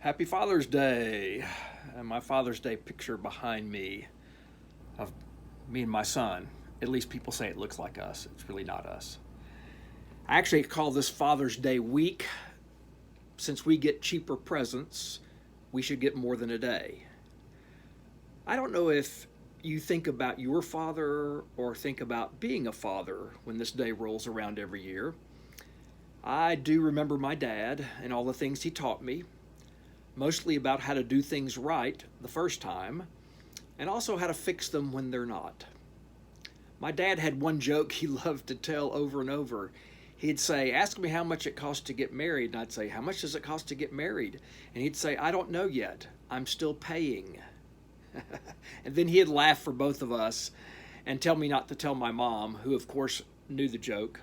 Happy Father's Day. And my Father's Day picture behind me of me and my son. At least people say it looks like us. It's really not us. I actually call this Father's Day week. Since we get cheaper presents, we should get more than a day. I don't know if you think about your father or think about being a father when this day rolls around every year. I do remember my dad and all the things he taught me, mostly about how to do things right the first time, and also how to fix them when they're not. My dad had one joke he loved to tell over and over. He'd say, "Ask me how much it costs to get married." And I'd say, "How much does it cost to get married?" And he'd say, "I don't know yet. I'm still paying." And then he'd laugh for both of us and tell me not to tell my mom, who of course knew the joke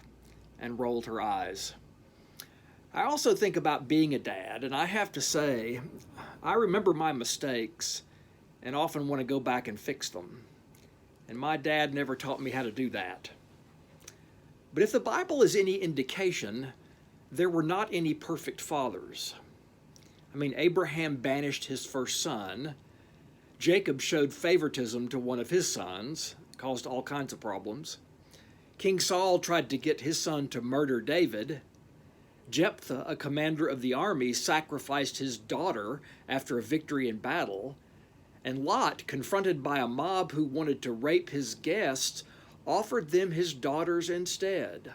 and rolled her eyes. I also think about being a dad, and I have to say, I remember my mistakes and often want to go back and fix them. And my dad never taught me how to do that. But if the Bible is any indication, there were not any perfect fathers. Abraham banished his first son. Jacob showed favoritism to one of his sons, caused all kinds of problems. King Saul tried to get his son to murder David. Jephthah, a commander of the army, sacrificed his daughter after a victory in battle. And Lot, confronted by a mob who wanted to rape his guests, offered them his daughters instead.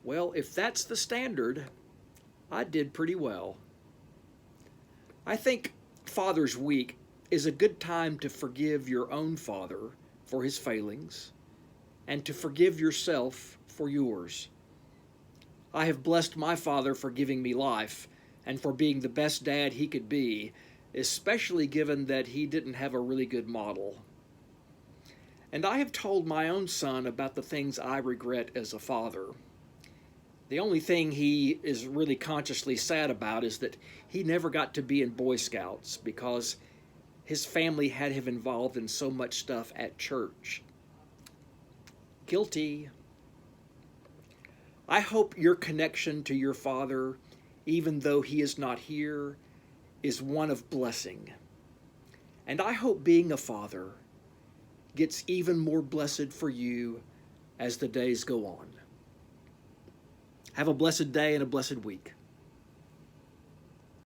Well, if that's the standard, I did pretty well. I think Father's Week is a good time to forgive your own father for his failings and to forgive yourself for yours. I have blessed my father for giving me life and for being the best dad he could be, especially given that he didn't have a really good model. And I have told my own son about the things I regret as a father. The only thing he is really consciously sad about is that he never got to be in Boy Scouts because his family had him involved in so much stuff at church. Guilty. I hope your connection to your father, even though he is not here, is one of blessing. And I hope being a father gets even more blessed for you as the days go on. Have a blessed day and a blessed week.